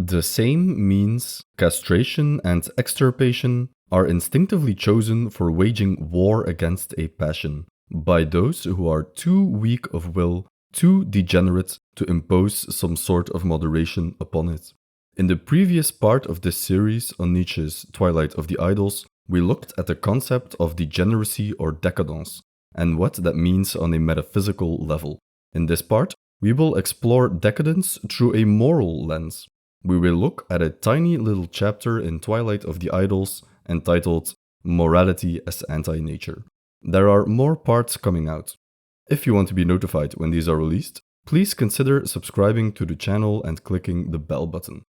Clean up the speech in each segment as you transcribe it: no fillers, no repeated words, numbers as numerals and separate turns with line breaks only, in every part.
The same means, castration and extirpation, are instinctively chosen for waging war against a passion by those who are too weak of will, too degenerate to impose some sort of moderation upon it. In the previous part of this series on Nietzsche's Twilight of the Idols, we looked at the concept of degeneracy or decadence, and what that means on a metaphysical level. In this part, we will explore decadence through a moral lens. We will look at a tiny little chapter in Twilight of the Idols entitled Morality as Anti-Nature. There are more parts coming out. If you want to be notified when these are released, please consider subscribing to the channel and clicking the bell button.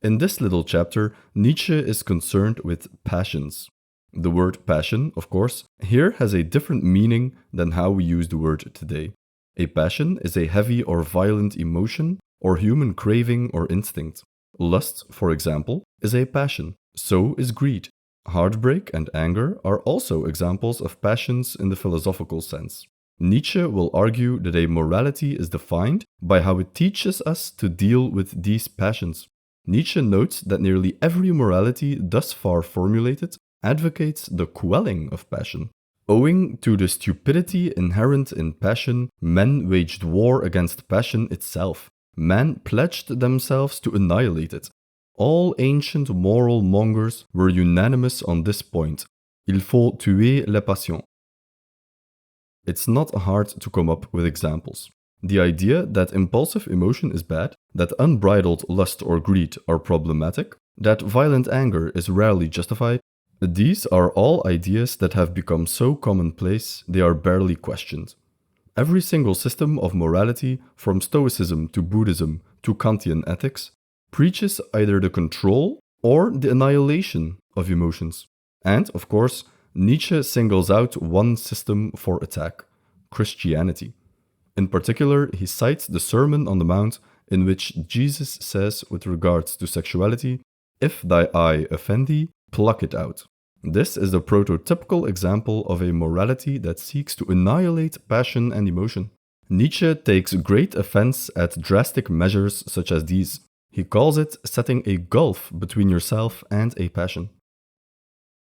In this little chapter, Nietzsche is concerned with passions. The word passion, of course, here has a different meaning than how we use the word today. A passion is a heavy or violent emotion or human craving or instinct. Lust, for example, is a passion. So is greed. Heartbreak and anger are also examples of passions in the philosophical sense. Nietzsche will argue that a morality is defined by how it teaches us to deal with these passions. Nietzsche notes that nearly every morality thus far formulated advocates the quelling of passion. Owing to the stupidity inherent in passion, men waged war against passion itself. Men pledged themselves to annihilate it. All ancient moral-mongers were unanimous on this point. Il faut tuer la passion. It's not hard to come up with examples. The idea that impulsive emotion is bad, that unbridled lust or greed are problematic, that violent anger is rarely justified, these are all ideas that have become so commonplace they are barely questioned. Every single system of morality, from Stoicism to Buddhism to Kantian ethics, preaches either the control or the annihilation of emotions. And, of course, Nietzsche singles out one system for attack: Christianity. In particular, he cites the Sermon on the Mount, in which Jesus says with regards to sexuality, "If thy eye offend thee, pluck it out." This is the prototypical example of a morality that seeks to annihilate passion and emotion. Nietzsche takes great offense at drastic measures such as these. He calls it setting a gulf between yourself and a passion.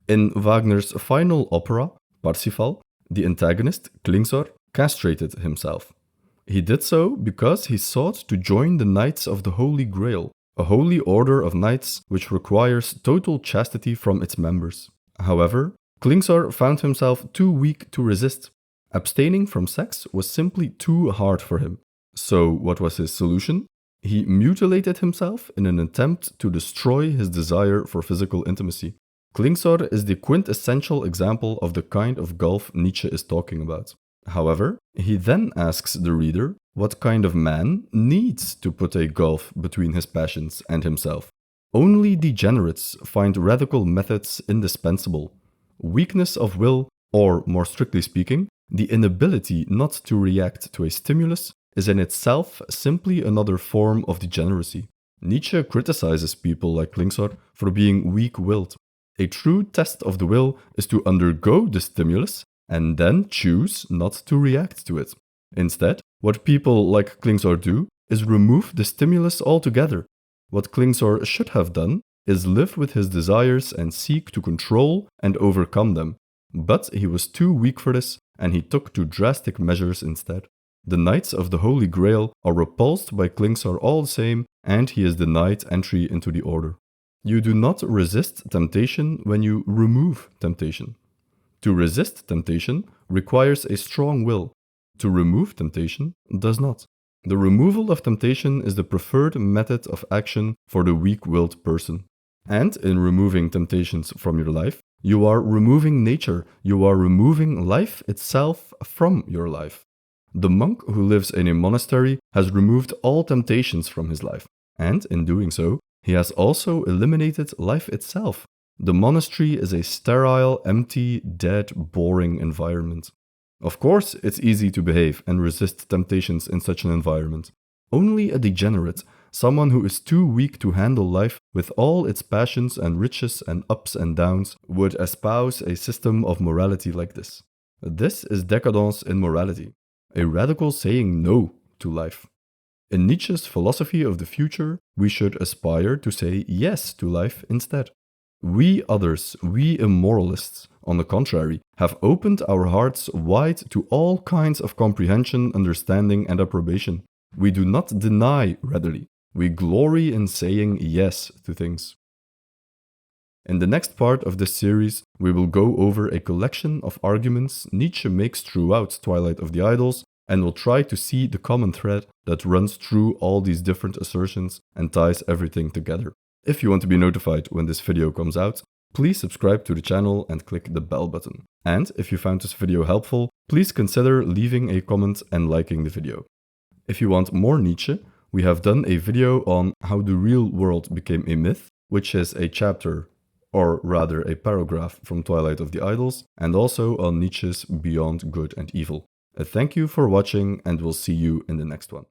In Wagner's final opera, Parsifal, the antagonist, Klingsor, castrated himself. He did so because he sought to join the Knights of the Holy Grail, a holy order of knights which requires total chastity from its members. However, Klingsor found himself too weak to resist. Abstaining from sex was simply too hard for him. So what was his solution? He mutilated himself in an attempt to destroy his desire for physical intimacy. Klingsor is the quintessential example of the kind of gulf Nietzsche is talking about. However, he then asks the reader what kind of man needs to put a gulf between his passions and himself. Only degenerates find radical methods indispensable. Weakness of will, or more strictly speaking, the inability not to react to a stimulus, is in itself simply another form of degeneracy. Nietzsche criticizes people like Klingsor for being weak-willed. A true test of the will is to undergo the stimulus and then choose not to react to it. Instead, what people like Klingsor do is remove the stimulus altogether. What Klingsor should have done is live with his desires and seek to control and overcome them. But he was too weak for this, and he took to drastic measures instead. The Knights of the Holy Grail are repulsed by Klingsor all the same, and he is denied entry into the order. You do not resist temptation when you remove temptation. To resist temptation requires a strong will. To remove temptation does not. The removal of temptation is the preferred method of action for the weak-willed person. And in removing temptations from your life, you are removing nature, you are removing life itself from your life. The monk who lives in a monastery has removed all temptations from his life, and in doing so, he has also eliminated life itself. The monastery is a sterile, empty, dead, boring environment. Of course, it's easy to behave and resist temptations in such an environment. Only a degenerate, someone who is too weak to handle life with all its passions and riches and ups and downs, would espouse a system of morality like this. This is decadence in morality, a radical saying no to life. In Nietzsche's philosophy of the future, we should aspire to say yes to life instead. We others, we immoralists, on the contrary, have opened our hearts wide to all kinds of comprehension, understanding, and approbation. We do not deny readily. We glory in saying yes to things. In the next part of this series, we will go over a collection of arguments Nietzsche makes throughout Twilight of the Idols, and will try to see the common thread that runs through all these different assertions and ties everything together. If you want to be notified when this video comes out, please subscribe to the channel and click the bell button. And if you found this video helpful, please consider leaving a comment and liking the video. If you want more Nietzsche, we have done a video on how the real world became a myth, which is a chapter, or rather a paragraph from Twilight of the Idols, and also on Nietzsche's Beyond Good and Evil. Thank you for watching, and we'll see you in the next one.